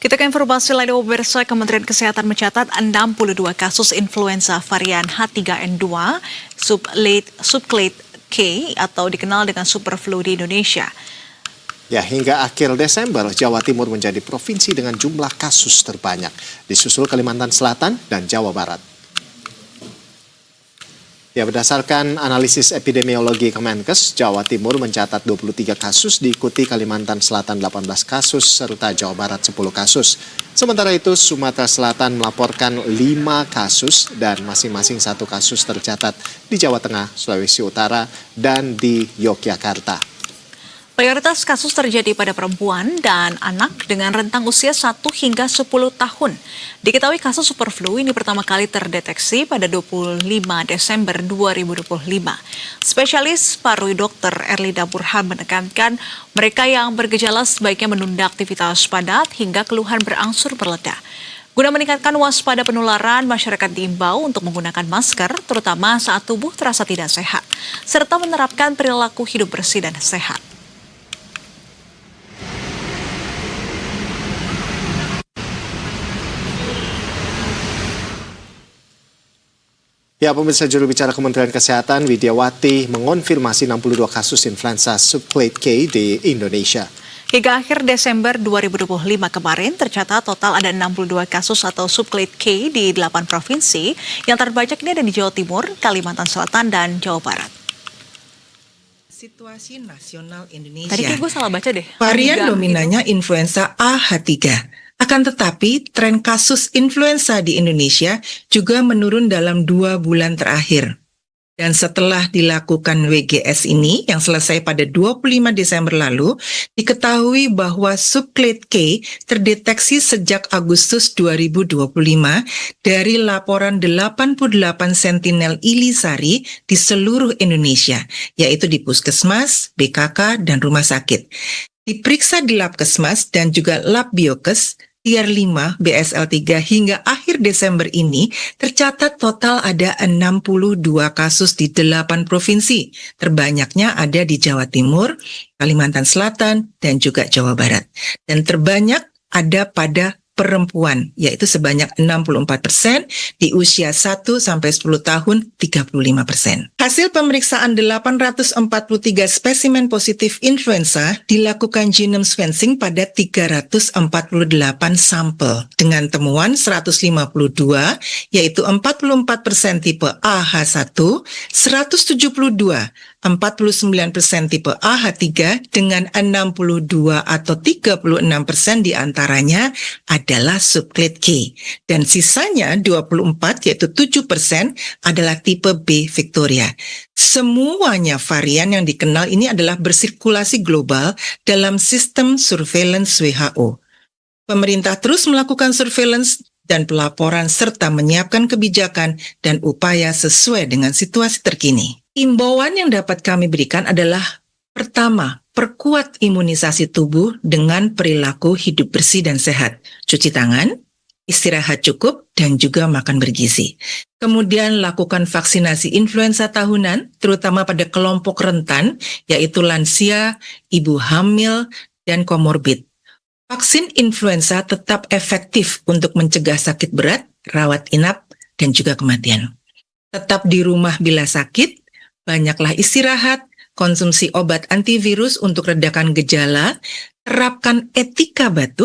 Kita ke informasi lain, pemirsa. Kementerian Kesehatan mencatat 62 kasus influenza varian H3N2 subclade K atau dikenal dengan superflu di Indonesia. Ya, hingga akhir Desember, Jawa Timur menjadi provinsi dengan jumlah kasus terbanyak, disusul Kalimantan Selatan dan Jawa Barat. Ya, berdasarkan analisis epidemiologi Kemenkes, Jawa Timur mencatat 23 kasus, diikuti Kalimantan Selatan 18 kasus, serta Jawa Barat 10 kasus. Sementara itu, Sumatera Selatan melaporkan 5 kasus dan masing-masing 1 kasus tercatat di Jawa Tengah, Sulawesi Utara, dan di Yogyakarta. Mayoritas kasus terjadi pada perempuan dan anak dengan rentang usia 1 hingga 10 tahun. Diketahui kasus superflu ini pertama kali terdeteksi pada 25 Desember 2025. Spesialis paru Dr. Erlida Burhan menekankan mereka yang bergejala sebaiknya menunda aktivitas padat hingga keluhan berangsur mereda. Guna meningkatkan waspada penularan, masyarakat diimbau untuk menggunakan masker, terutama saat tubuh terasa tidak sehat, serta menerapkan perilaku hidup bersih dan sehat. Ya, pemirsa, juru bicara Kementerian Kesehatan Widiawati mengonfirmasi 62 kasus influenza subclade K di Indonesia. Hingga akhir Desember 2025 kemarin, tercatat total ada 62 kasus atau subclade K di 8 provinsi. Yang terbanyak ini ada di Jawa Timur, Kalimantan Selatan, dan Jawa Barat. Situasi nasional Indonesia. Tadi gue salah baca deh. Varian dominannya influenza AH3. Akan tetapi, tren kasus influenza di Indonesia juga menurun dalam 2 bulan terakhir. Dan setelah dilakukan WGS ini, yang selesai pada 25 Desember lalu, diketahui bahwa subclade K terdeteksi sejak Agustus 2025 dari laporan 88 sentinel Ilisari di seluruh Indonesia, yaitu di Puskesmas, BKK, dan rumah sakit. Diperiksa di Labkesmas dan juga Lab Biokes, Tier 5 BSL3 hingga akhir Desember ini tercatat total ada 62 kasus di 8 provinsi. Terbanyaknya ada di Jawa Timur, Kalimantan Selatan, dan juga Jawa Barat. Dan terbanyak ada pada perempuan, yaitu sebanyak 64%, di usia 1-10 tahun 35%. Hasil pemeriksaan 843 spesimen positif influenza dilakukan genome sequencing pada 348 sampel dengan temuan 152, yaitu 44% tipe AH1, 172 49% tipe AH3 dengan 62 atau 36% diantaranya adalah subclade K. Dan sisanya 24 yaitu 7% adalah tipe B Victoria. Semuanya varian yang dikenal ini adalah bersirkulasi global dalam sistem surveillance WHO. Pemerintah terus melakukan surveillance dan pelaporan serta menyiapkan kebijakan dan upaya sesuai dengan situasi terkini. Imbauan yang dapat kami berikan adalah, pertama, perkuat imunisasi tubuh dengan perilaku hidup bersih dan sehat. Cuci tangan, istirahat cukup, dan juga makan bergizi. Kemudian lakukan vaksinasi influenza tahunan, terutama pada kelompok rentan, yaitu lansia, ibu hamil, dan komorbid. Vaksin influenza tetap efektif untuk mencegah sakit berat, rawat inap, dan juga kematian. Tetap di rumah bila sakit, banyaklah istirahat, konsumsi obat antivirus untuk redakan gejala, terapkan etika batuk,